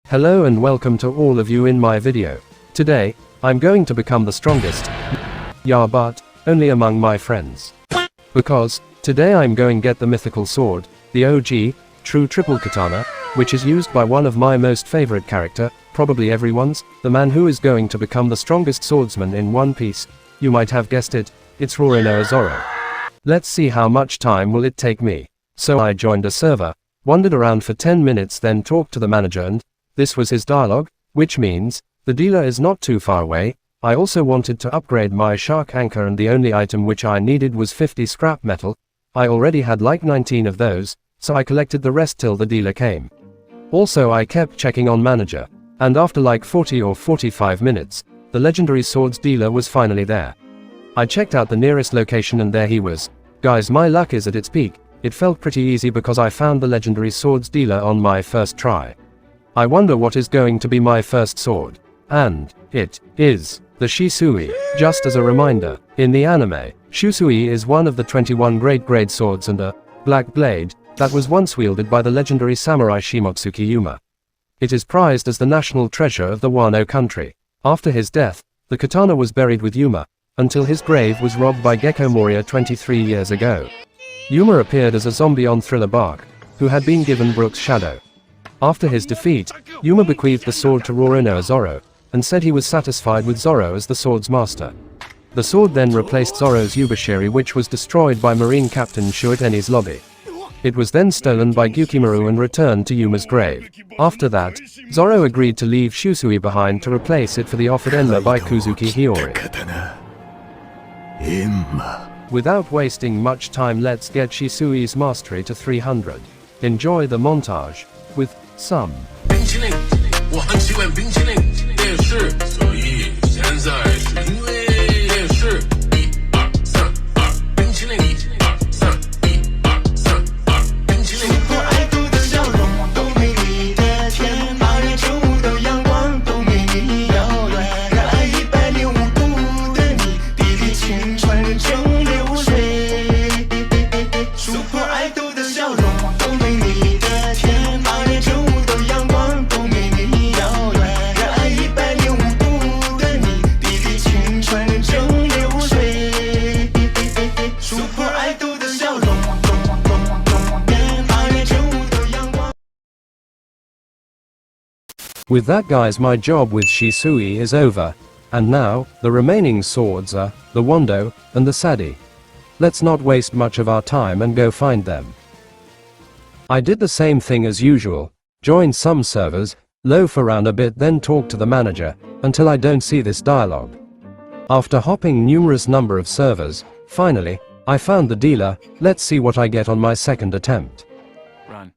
Hello and welcome to all of you in my video. Today, I'm going to become the strongest. Yeah, but only among my friends. Because today I'm going get the mythical sword, the OG, true triple katana, which is used by one of my most favorite character, probably everyone's, the man who is going to become the strongest swordsman in One Piece. You might have guessed it, it's Roronoa Zoro. Let's see how much time will it take me. So I joined a server, wandered around for 10 minutes, then talked to the manager, and this was his dialogue, which means, the dealer is not too far away. I also wanted to upgrade my shark anchor, and the only item which I needed was 50 scrap metal. I already had like 19 of those, so I collected the rest till the dealer came. Also I kept checking on manager, and after like 40 or 45 minutes, the legendary swords dealer was finally there. I checked out the nearest location and there he was. Guys, my luck is at its peak. It felt pretty easy because I found the legendary swords dealer on my first try. I wonder what is going to be my first sword. And it is the Shisui. Just as a reminder, in the anime, Shisui is one of the 21 great grade swords and a black blade that was once wielded by the legendary samurai Shimotsuki Yuma. It is prized as the national treasure of the Wano country. After his death, the katana was buried with Yuma until his grave was robbed by Gecko Moria 23 years ago. Yuma appeared as a zombie on Thriller Bark, who had been given Brook's shadow. After his defeat, Yuma bequeathed the sword to Roronoa Zoro, and said he was satisfied with Zoro as the sword's master. The sword then replaced Zoro's Yubashiri, which was destroyed by Marine Captain Shuiteni's lobby. It was then stolen by Gyukimaru and returned to Yuma's grave. After that, Zoro agreed to leave Shisui behind to replace it for the offered Enma by Kuzuki Hiyori. Without wasting much time, let's get Shisui's mastery to 300. Enjoy the montage, with some. 冰淇淋，我很喜欢冰淇淋，电视，所以现在是因为电视。1、2、3、2，冰淇淋，1、2、3、1、2、3、2，冰淇淋。我爱读的笑容，都美丽的天，8月正午的阳光，都美丽遥远。热爱105度的你，滴滴青春正流水。Super爱读的笑容，都美丽的天。With that, guys, my job with Shisui is over, and now, the remaining swords are the Wando and the Sadi. Let's not waste much of our time and go find them. I did the same thing as usual, joined some servers, loaf around a bit, then talk to the manager, until I don't see this dialogue. After hopping numerous number of servers, finally, I found the dealer. Let's see what I get on my second attempt. Run.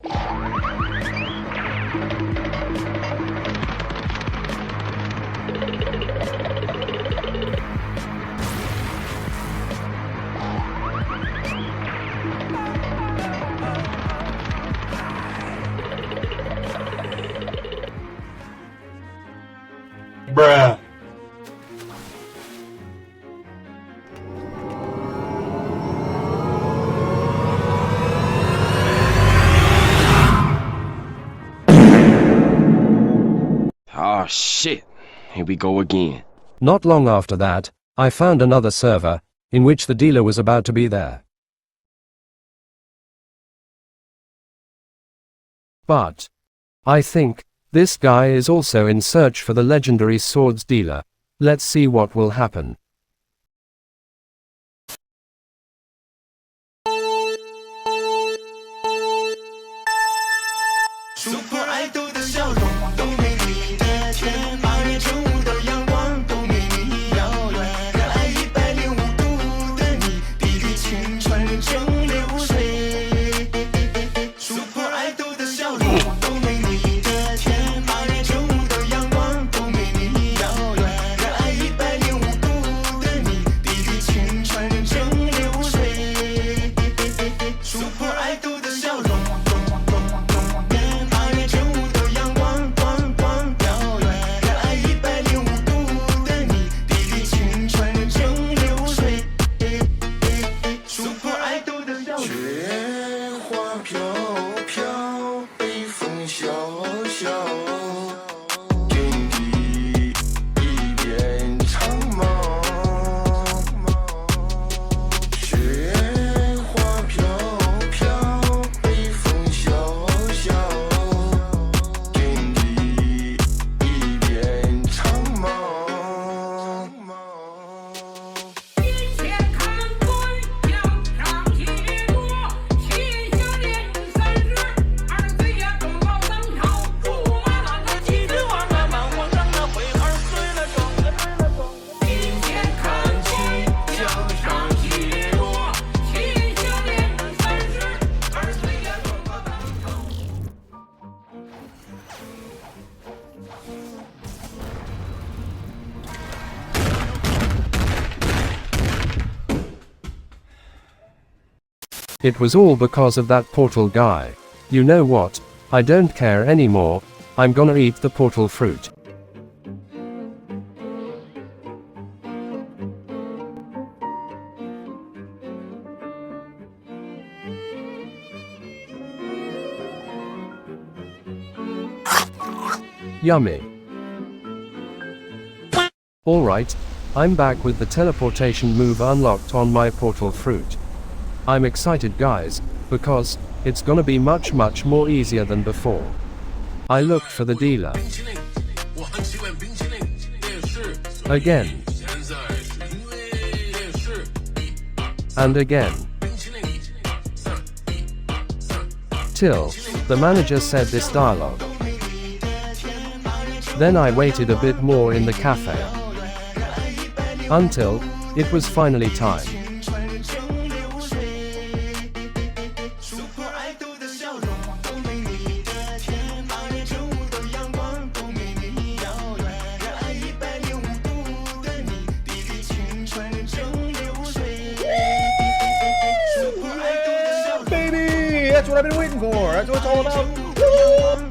Bruh. Oh shit, here we go again. Not long after that, I found another server, in which the dealer was about to be there. But I think this guy is also in search for the legendary swords dealer. Let's see what will happen. Super 爱读的笑容，都美丽的天，8月正午的阳光，都美丽遥远。热爱105度的你，滴滴青春正流水。Super 爱读的笑容，都美丽的天，8月正午的阳光，都美丽遥远。热爱105度 It was all because of that portal guy. You know what? I don't care anymore. I'm gonna eat the portal fruit. Yummy. Alright, I'm back with the teleportation move unlocked on my portal fruit. I'm excited guys, because it's gonna be much more easier than before. I looked for the dealer. 我很喜欢冰淇淋，电视， Again. 现在是因为电视，一二 And again. 冰淇淋，三一二三二。 Till the manager said this dialogue. Then I waited a bit more in the cafe. Until it was finally time. Baby, that's what I've been waiting for. That's what it's all about. Woo!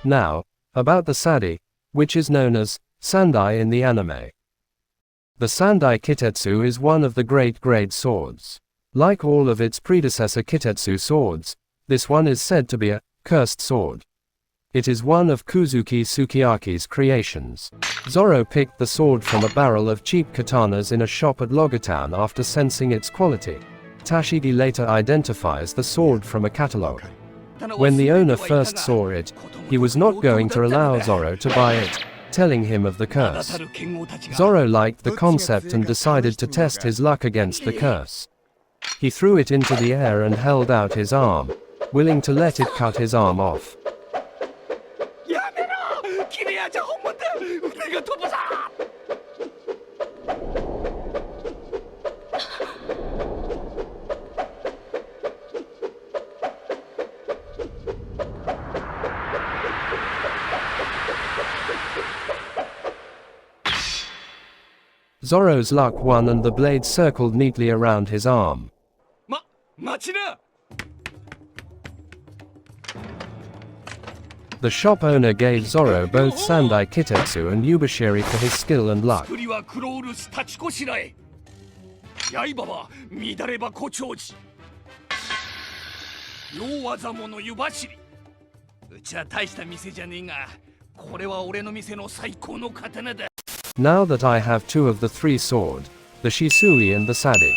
Now, about the Sadi, which is known as Sandai in the anime. The Sandai Kitetsu is one of the great grade swords. Like all of its predecessor Kitetsu swords, this one is said to be a cursed sword. It is one of Kuzuki Sukiyaki's creations. Zoro picked the sword from a barrel of cheap katanas in a shop at Logatown after sensing its quality. Tashigi later identifies the sword from a catalog. When the owner first saw it, he was not going to allow Zoro to buy it, telling him of the curse. Zoro liked the concept and decided to test his luck against the curse. He threw it into the air and held out his arm, willing to let it cut his arm off. Zoro's luck won and the blade circled neatly around his arm. The shop owner gave Zoro both Sandai Kitetsu and Yubashiri for his skill and luck. Now that I have two of the three sword, the Shisui and the Sadi,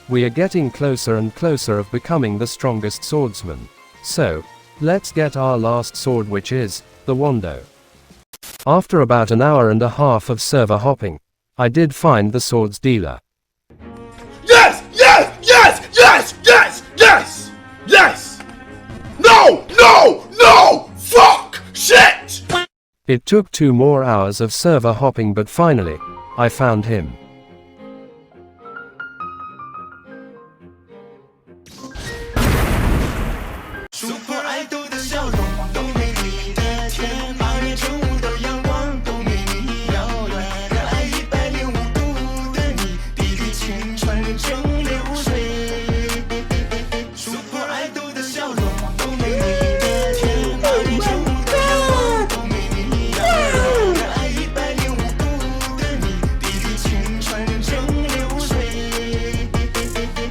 we are getting closer and closer of becoming the strongest swordsman. So, let's get our last sword, which is the Wando. After about an hour and a half of server hopping, I did find the swords dealer. Yes! Yes! Yes! Yes! Yes! Yes! Yes! No! No! No! Fuck! Shit! It took 2 more hours of server hopping, but finally, I found him. Super Idol 的笑容都没你的甜，8年正午的阳光都没你遥远，热爱105度的你，滴滴青春正流水。Super Idol 的笑容都没你的甜，8年正午的阳光都没你遥远，热爱105度的你，滴滴青春正流水。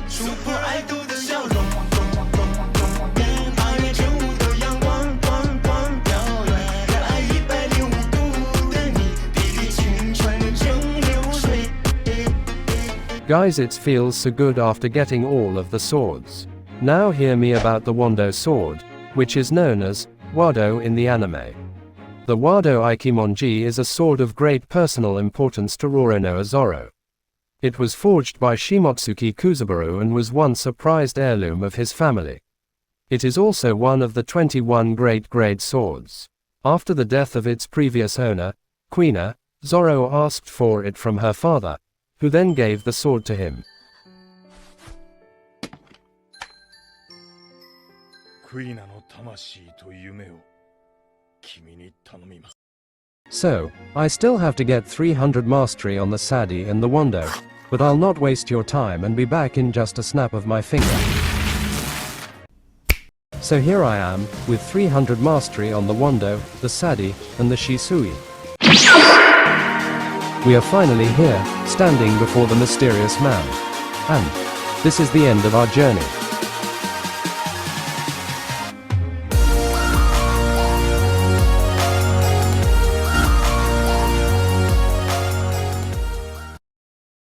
Super Idol 的笑容。Guys, it feels so good after getting all of the swords. Now hear me about the Wando sword, which is known as Wado in the anime. The Wado Ikimonji is a sword of great personal importance to Roronoa Zoro. It was forged by Shimotsuki Kuzubaru and was once a prized heirloom of his family. It is also one of the 21 great grade swords. After the death of its previous owner, Quina, Zoro asked for it from her father, who then gave the sword to him. So, I still have to get 300 mastery on the Sadi and the Wando, but I'll not waste your time and be back in just a snap of my finger. So here I am, with 300 mastery on the Wando, the Sadi, and the Shisui. We are finally here, standing before the mysterious man. And this is the end of our journey.